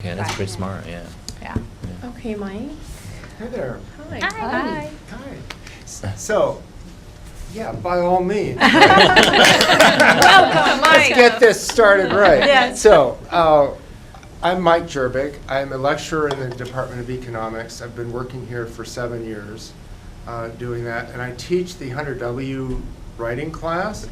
Yeah, that's pretty smart, yeah. Yeah. Okay, Mike. Hi there. Hi. Hi. Hi. So, yeah, by all means. Welcome, Let's Mike. get this started right. Yes. So, I'm Mike Jerbic. I'm a lecturer in the Department of Economics. I've been working here for 7 years doing that, and I teach the 100W writing class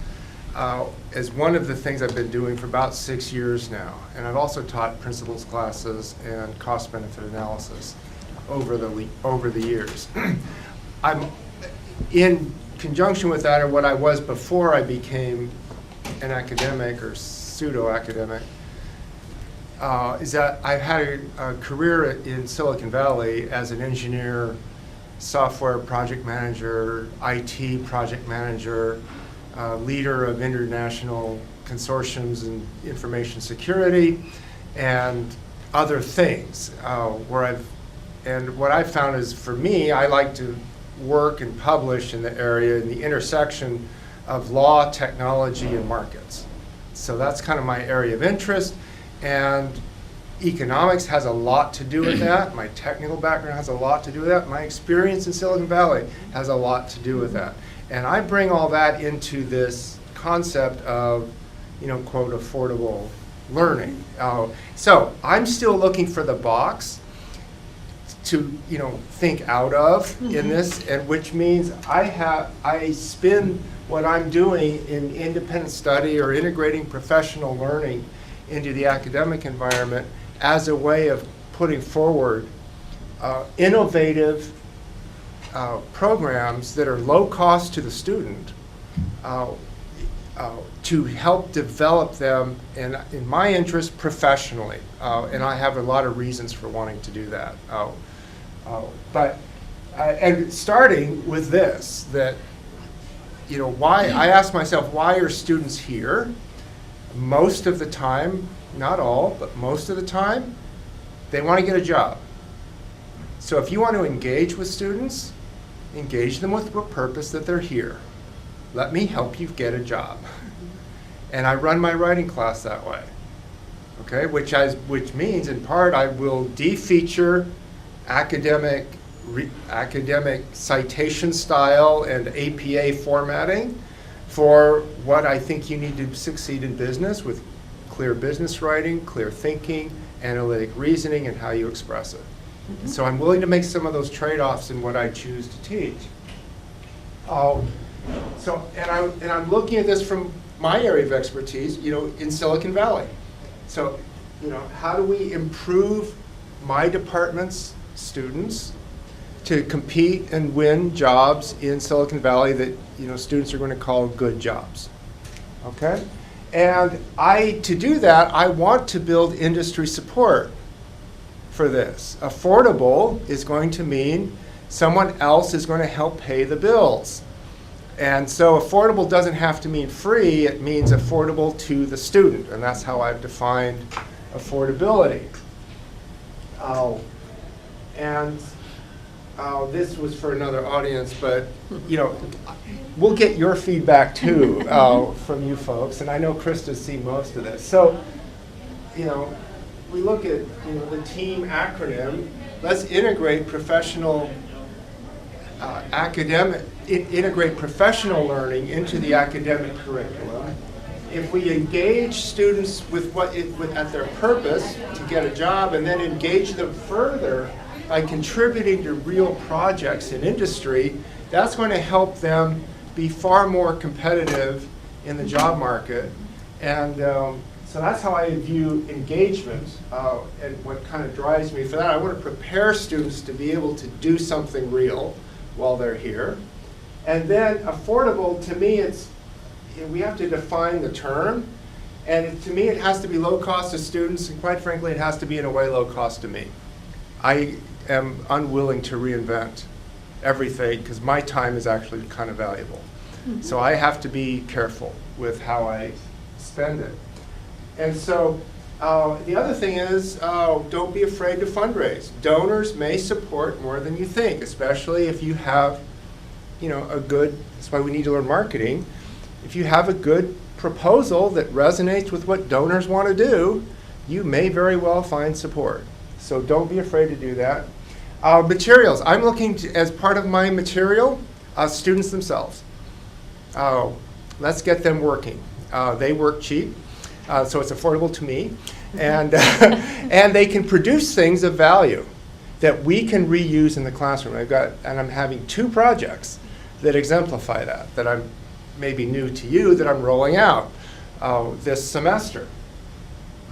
as one of the things I've been doing for about 6 years now. And I've also taught principles classes and cost-benefit analysis over the years. I'm in conjunction with that, or what I was before I became an academic or pseudo-academic, is that I've had a career in Silicon Valley as an engineer, software project manager, IT project manager, leader of international consortiums in information security, and other things. And what I've found is, for me, I like to work and publish in the area, in the intersection of law, technology, and markets. So that's kind of my area of interest. And economics has a lot to do with that. My technical background has a lot to do with that. My experience in Silicon Valley has a lot to do with that. And I bring all that into this concept of, quote, affordable learning. So I'm still looking for the box to, think out of in this, and which means I spin what I'm doing in independent study or integrating professional learning into the academic environment as a way of putting forward innovative programs that are low cost to the student to help develop them, and in my interest, professionally. And I have a lot of reasons for wanting to do that. And starting with this, that, why, I ask myself, why are students here? Most of the time, not all, but most of the time, they want to get a job. So if you want to engage with students, engage them with the purpose that they're here. Let me help you get a job. And I run my writing class that way. Okay, which means, in part, I will de-feature academic citation style and APA formatting for what I think you need to succeed in business, with clear business writing, clear thinking, analytic reasoning, and how you express it. Mm-hmm. So I'm willing to make some of those trade-offs in what I choose to teach. And I'm looking at this from my area of expertise, in Silicon Valley. So, how do we improve my department's students to compete and win jobs in Silicon Valley that, students are going to call good jobs? Okay? And to do that, I want to build industry support for this. Affordable is going to mean someone else is going to help pay the bills. And so affordable doesn't have to mean free, it means affordable to the student, and that's how I've defined affordability. This was for another audience, but we'll get your feedback too from you folks, and I know Krista's seen most of this. So, we look at the TEAM acronym. Let's integrate professional integrate professional learning into the academic curriculum. If we engage students with at their purpose to get a job, and then engage them further by contributing to real projects in industry, that's going to help them be far more competitive in the job market. And so that's how I view engagement, and what kind of drives me for that. I want to prepare students to be able to do something real while they're here. And then affordable, to me, we have to define the term. And to me, it has to be low cost to students, and quite frankly, it has to be in a way low cost to me. I am unwilling to reinvent everything, because my time is actually kind of valuable. Mm-hmm. So I have to be careful with how I spend it. And so the other thing is, don't be afraid to fundraise. Donors may support more than you think, especially if you have, a good, that's why we need to learn marketing. If you have a good proposal that resonates with what donors want to do, you may very well find support. So don't be afraid to do that. Materials. I'm looking to, as part of my material, students themselves. Let's get them working. They work cheap, so it's affordable to me. And, and they can produce things of value that we can reuse in the classroom. I'm having 2 projects that exemplify that I'm maybe new to you, that I'm rolling out this semester.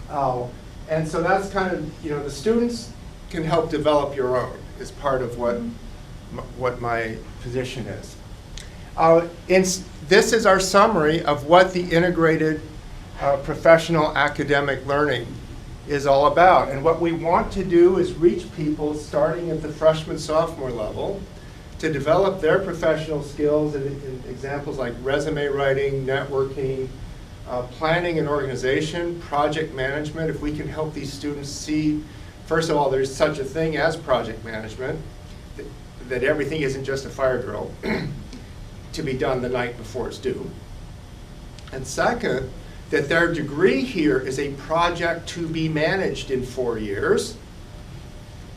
And so that's kind of, the students can help develop your own is part of what my position is. This is our summary of what the integrated professional academic learning is all about. And what we want to do is reach people starting at the freshman, sophomore level to develop their professional skills in examples like resume writing, networking, planning and organization, project management. If we can help these students see, first of all, there's such a thing as project management, that everything isn't just a fire drill to be done the night before it's due. And second, that their degree here is a project to be managed in 4 years,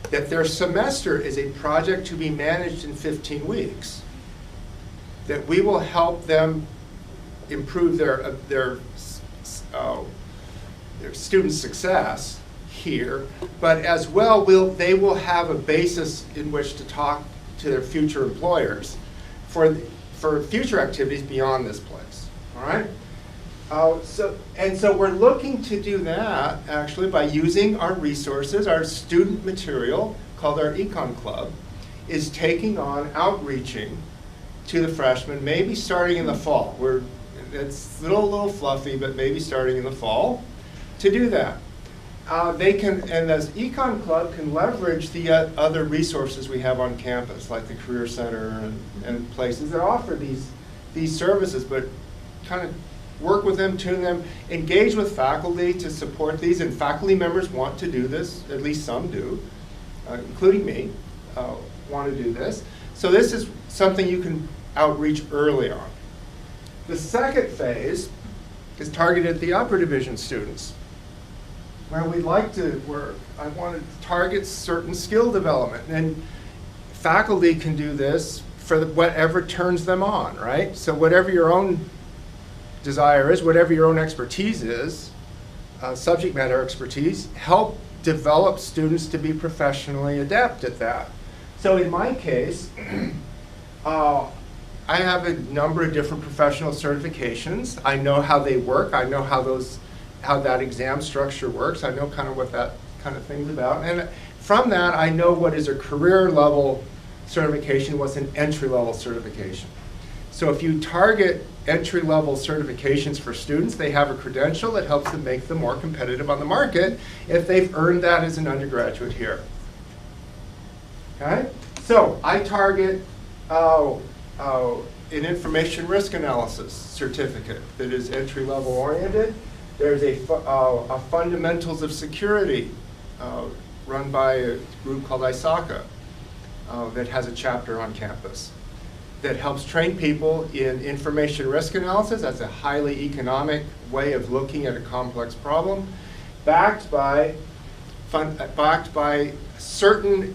that their semester is a project to be managed in 15 weeks, that we will help them improve their student success here, but as well they will have a basis in which to talk to their future employers for future activities beyond this place. All right. So we're looking to do that actually by using our resources. Our student material called our Econ Club is taking on outreaching to the freshmen, maybe starting in the fall. It's a little fluffy, but maybe starting in the fall to do that. They can, and this Econ Club can leverage the other resources we have on campus, like the Career Center and places that offer these services, but kind of work with them, tune them, engage with faculty to support these, and faculty members want to do this, at least some do, including me, want to do this. So this is something you can outreach early on. The second phase is targeted at the upper division students, where we'd like to work. I want to target certain skill development, and faculty can do this for whatever turns them on, right? So whatever your own desire is, whatever your own expertise is, subject matter expertise, help develop students to be professionally adept at that. So in my case, I have a number of different professional certifications. I know how they work. I know how that exam structure works. I know kind of what that kind of thing's about. And from that, I know what is a career level certification, what's an entry level certification. So if you target entry-level certifications for students, they have a credential that helps them make them more competitive on the market if they've earned that as an undergraduate here. Okay? So I target an information risk analysis certificate that is entry-level oriented. There's a fundamentals of security run by a group called ISACA that has a chapter on campus that helps train people in information risk analysis. That's a highly economic way of looking at a complex problem, backed by certain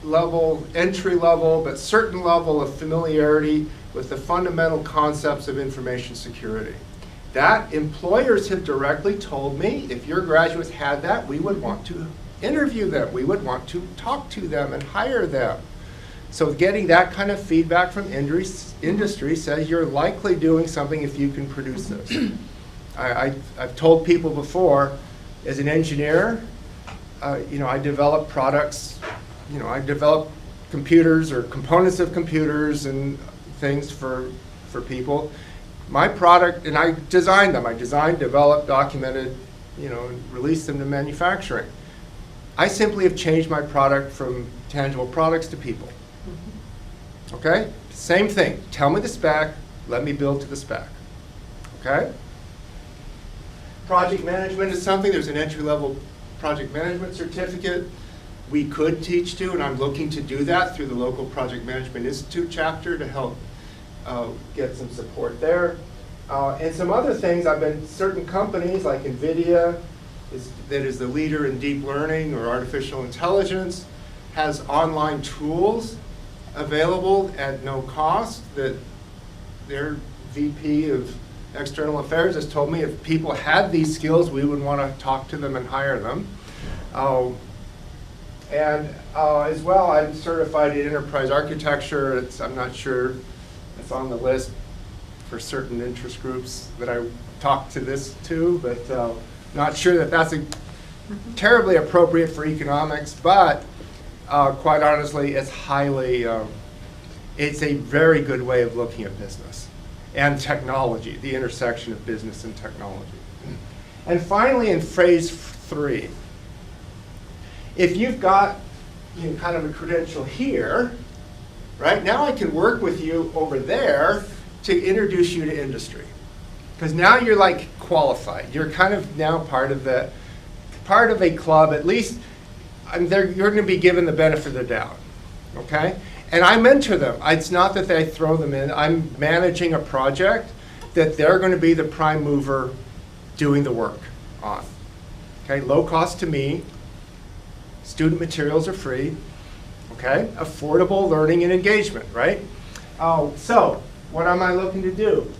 level, entry level, but certain level of familiarity with the fundamental concepts of information security. That employers have directly told me, if your graduates had that, we would want to interview them. We would want to talk to them and hire them. So getting that kind of feedback from industry says you're likely doing something if you can produce this. I've told people before, as an engineer, I develop products, I develop computers or components of computers and things for people. My product, and I designed them. I designed, developed, documented, and released them to manufacturing. I simply have changed my product from tangible products to people. Okay? Same thing. Tell me the spec, let me build to the spec. Okay? Project management is something, there's an entry-level project management certificate we could teach to, and I'm looking to do that through the local Project Management Institute chapter to help get some support there. And some other things, certain companies like NVIDIA that is the leader in deep learning or artificial intelligence, has online tools available at no cost that their VP of External Affairs has told me if people had these skills, we would want to talk to them and hire them. As well, I'm certified in enterprise architecture. I'm not sure it's on the list for certain interest groups that I talk to this to, but not sure that that's terribly appropriate for economics, but quite honestly, it's it's a very good way of looking at business and technology, the intersection of business and technology. And finally, in phase 3, if you've got kind of a credential here, right, now I can work with you over there to introduce you to industry. Because now you're like qualified. You're kind of now part of a club, at least you're going to be given the benefit of the doubt, okay? And I mentor them. It's not that I throw them in. I'm managing a project that they're going to be the prime mover doing the work on. Okay, low cost to me. Student materials are free. Okay, affordable learning and engagement, right? So what am I looking to do?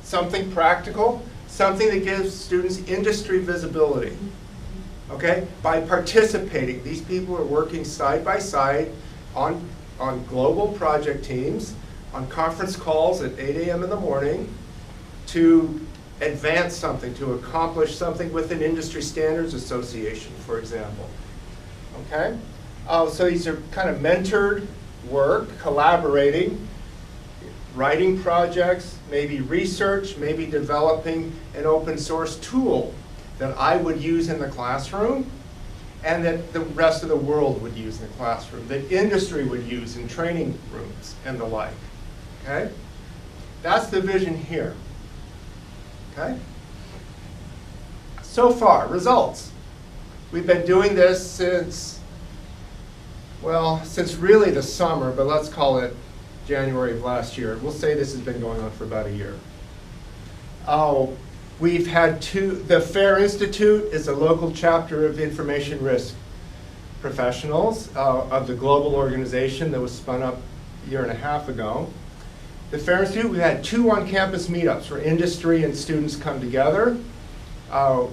Something practical, something that gives students industry visibility. Okay, by participating, these people are working side by side on global project teams, on conference calls at 8 a.m. in the morning to advance something, to accomplish something with an industry standards association, for example. Okay? So these are kind of mentored work, collaborating, writing projects, maybe research, maybe developing an open source tool that I would use in the classroom and that the rest of the world would use in the classroom, that industry would use in training rooms and the like. Okay? That's the vision here. Okay? So far, results. We've been doing this since really the summer, but let's call it January of last year. We'll say this has been going on for about a year. We've had the FAIR Institute is a local chapter of information risk professionals of the global organization that was spun up a year and a half ago. The FAIR Institute, we had 2 on-campus meetups where industry and students come together. From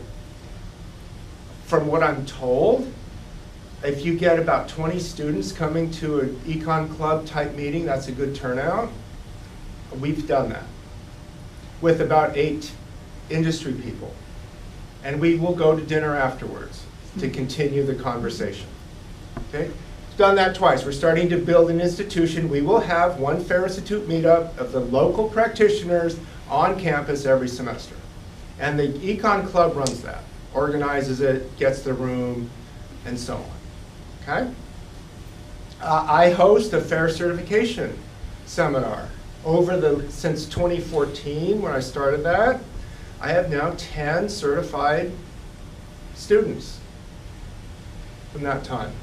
what I'm told, if you get about 20 students coming to an econ club type meeting, that's a good turnout. We've done that with about 8 industry people. And we will go to dinner afterwards to continue the conversation. Okay? We've done that twice. We're starting to build an institution. We will have one FAIR Institute meetup of the local practitioners on campus every semester. And the econ club runs that, organizes it, gets the room, and so on. Okay? I host a FAIR certification seminar since 2014 when I started that. I have now 10 certified students from that time.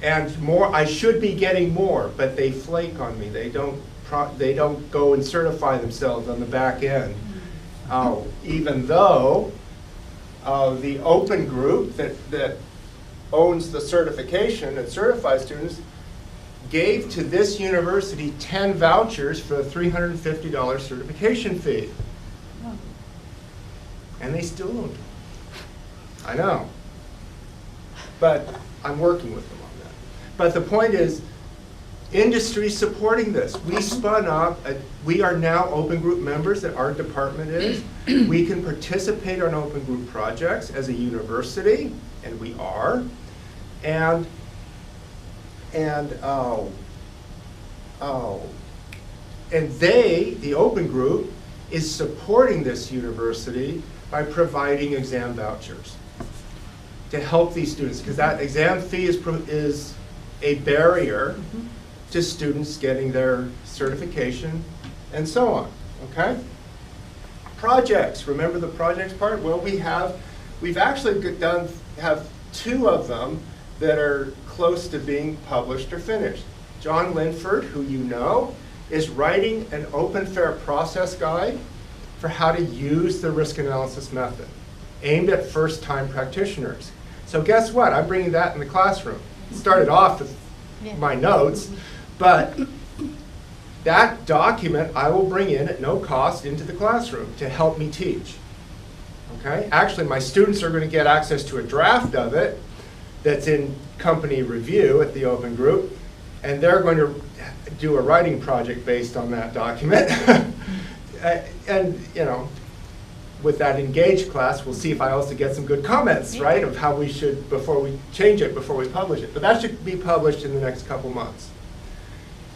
And more, I should be getting more, but they flake on me. They don't go and certify themselves on the back end. Even though the open group that owns the certification and certifies students gave to this university 10 vouchers for a $350 certification fee. And they still don't do it. I know. But I'm working with them on that. But the point is, industry supporting this. We spun up, we are now open group members that our department is. We can participate on open group projects as a university, and we are. And they, the open group, is supporting this university by providing exam vouchers to help these students, because that exam fee is a barrier to students getting their certification and so on, okay? Projects, remember the projects part? Well, we've actually have 2 of them that are close to being published or finished. John Linford, who you know, is writing an open fair process guide for how to use the risk analysis method. aimed at first-time practitioners. So guess what? I'm bringing that in the classroom. It started off with my notes, but that document I will bring in at no cost into the classroom to help me teach. Okay? Actually, my students are going to get access to a draft of it that's in company review at the open group, and they're going to do a writing project based on that document. And, you know, with that engaged class, we'll see if I also get some good comments, right, of how we should, before we change it, before we publish it. But that should be published in the next couple months.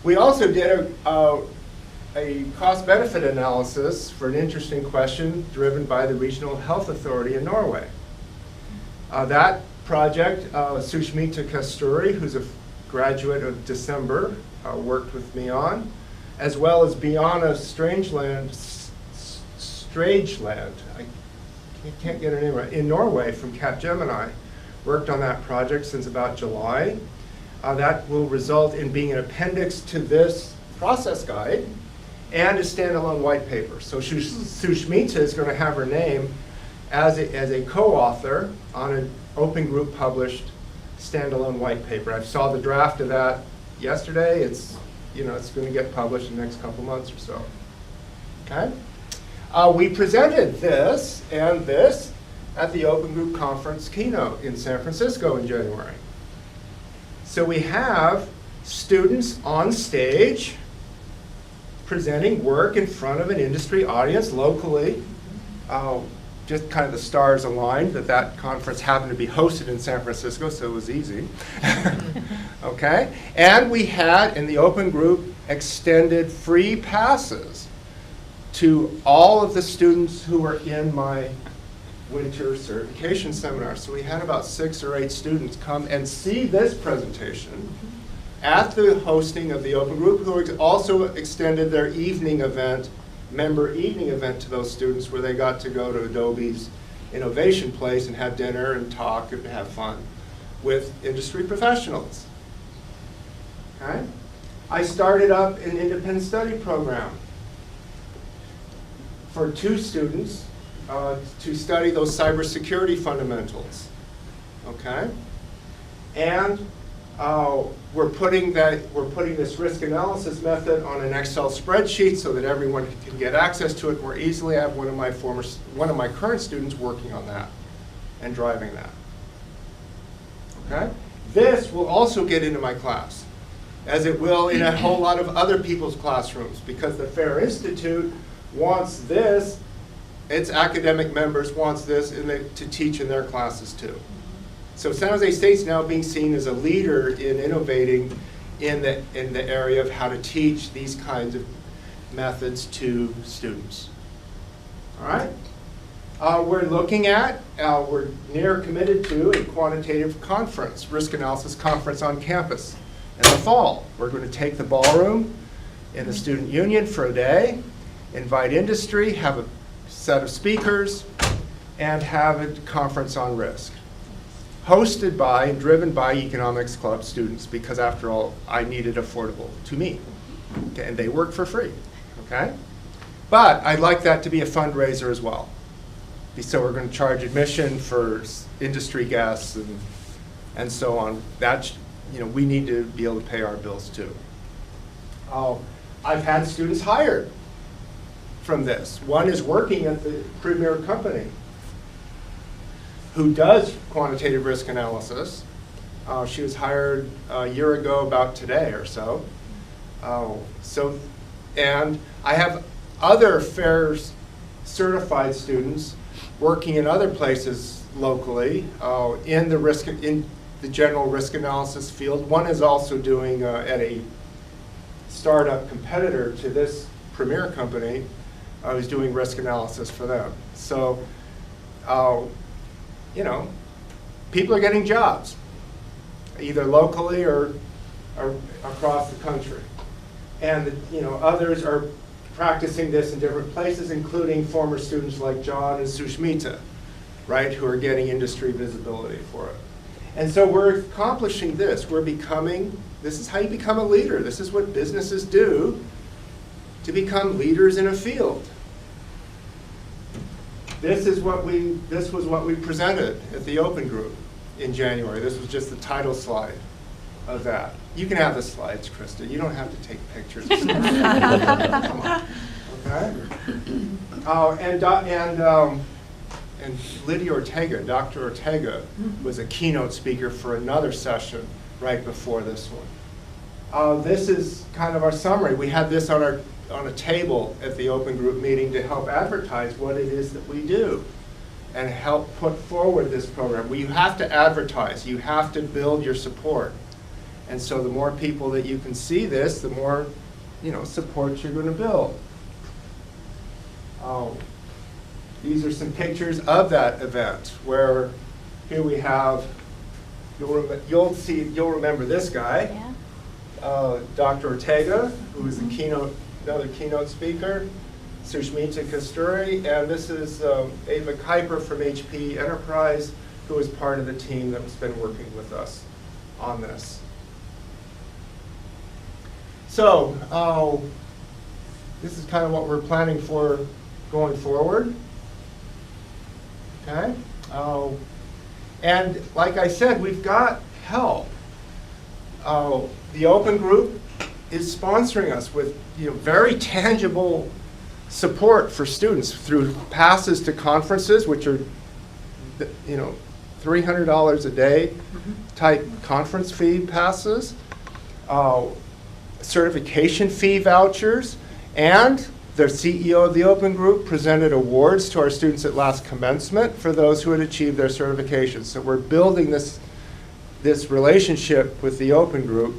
We also did a cost-benefit analysis for an interesting question driven by the Regional Health Authority in Norway. That project, Sushmita Kasturi, who's a graduate of December, worked with me on, as well as Biana Strageland, I can't get her name right, in Norway from Capgemini, worked on that project since about July. That will result in being an appendix to this process guide and a standalone white paper. So Sushmita is going to have her name as a co-author on an open group published standalone white paper. I saw the draft of that yesterday. It's going to get published in the next couple months or so. Okay? We presented this and this at the Open Group Conference keynote in San Francisco in January. So we have students on stage presenting work in front of an industry audience locally. Just kind of the stars aligned that conference happened to be hosted in San Francisco, so it was easy. Okay? And we had, in the open group, extended free passes to all of the students who were in my winter certification seminar. So we had about 6 or 8 students come and see this presentation at the hosting of the open group, who also extended their evening event, member evening event, to those students, where they got to go to Adobe's Innovation Place and have dinner and talk and have fun with industry professionals. Okay? I started up an independent study program for 2 students to study those cybersecurity fundamentals. Okay? And we're putting this risk analysis method on an Excel spreadsheet so that everyone can get access to it more easily. I have one of my current students working on that and driving that. Okay? This will also get into my class, as it will in a whole lot of other people's classrooms, because the Fair Institute wants this, its academic members wants this to teach in their classes too. So San Jose State's now being seen as a leader in innovating in the area of how to teach these kinds of methods to students. All right? We're near committed to a quantitative conference, risk analysis conference on campus in the fall. We're going to take the ballroom in the student union for a day, invite industry, have a set of speakers, and have a conference on risk. Hosted by and driven by Economics Club students, because after all, I need it affordable to me. Okay, and they work for free. Okay? But I'd like that to be a fundraiser as well. So we're going to charge admission for industry guests and so on. That's, we need to be able to pay our bills too. I've had students hired from this. One is working at the premier company who does quantitative risk analysis. She was hired a year ago, about today or so. And I have other FAIRS certified students working in other places locally in the general risk analysis field. One is also doing at a startup competitor to this premier company, who's doing risk analysis for them. So, people are getting jobs, either locally or across the country. And others are practicing this in different places, including former students like John and Sushmita, right, who are getting industry visibility for it. And so we're accomplishing this. This is how you become a leader. This is what businesses do to become leaders in a field. this was what we presented at the Open Group in January. This was just the title slide of that. You can have the slides, Krista. You don't have to take pictures. Come on. Okay. Oh, and Lydia Ortega, Dr. Ortega, was a keynote speaker for another session right before this one. This is kind of our summary. We had this on a table at the Open Group meeting to help advertise what it is that we do and help put forward this program. You have to advertise. You have to build your support. And so the more people that you can see this, the more support you're going to build. These are some pictures of that event where here we have, you'll remember this guy, Dr. Ortega, who is another keynote speaker, Sushmita Kasturi, and this is Ava Kuiper from HP Enterprise, who is part of the team that's been working with us on this. So this is kind of what we're planning for going forward. Okay, and like I said, we've got help. The Open Group is sponsoring us with very tangible support for students through passes to conferences, which are $300 a day type conference fee passes, certification fee vouchers, and the CEO of the Open Group presented awards to our students at last commencement for those who had achieved their certifications. So we're building this relationship with the Open Group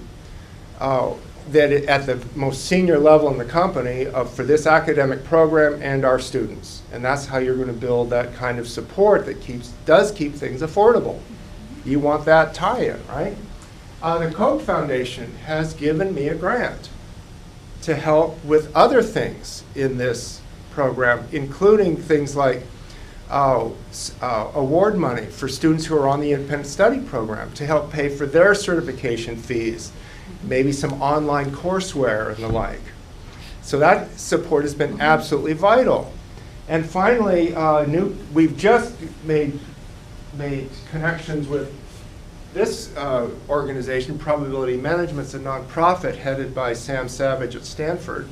that at the most senior level in the company for this academic program and our students. And that's how you're going to build that kind of support that does keep things affordable. You want that tie-in, right? The Koch Foundation has given me a grant to help with other things in this program, including things like award money for students who are on the independent study program to help pay for their certification fees, maybe some online courseware and the like. So that support has been absolutely vital. And finally, we've just made connections with this organization, Probability Management's a nonprofit headed by Sam Savage at Stanford.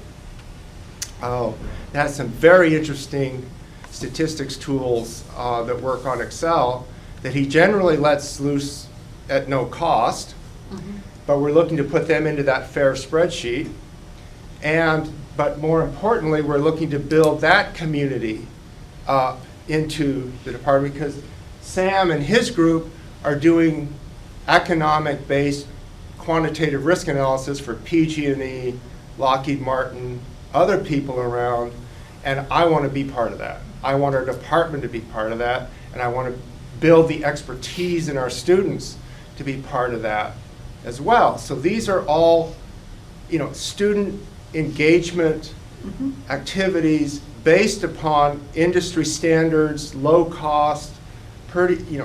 It has some very interesting statistics tools that work on Excel that he generally lets loose at no cost, but we're looking to put them into that FAIR spreadsheet. But more importantly, we're looking to build that community into the department because Sam and his group are doing economic-based quantitative risk analysis for PG&E, Lockheed Martin, other people around, and I want to be part of that. I want our department to be part of that, and I want to build the expertise in our students to be part of that as well. So these are all, student engagement activities based upon industry standards, low cost,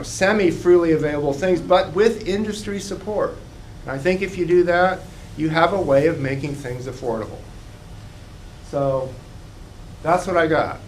semi-freely available things, but with industry support. And I think if you do that, you have a way of making things affordable. So that's what I got.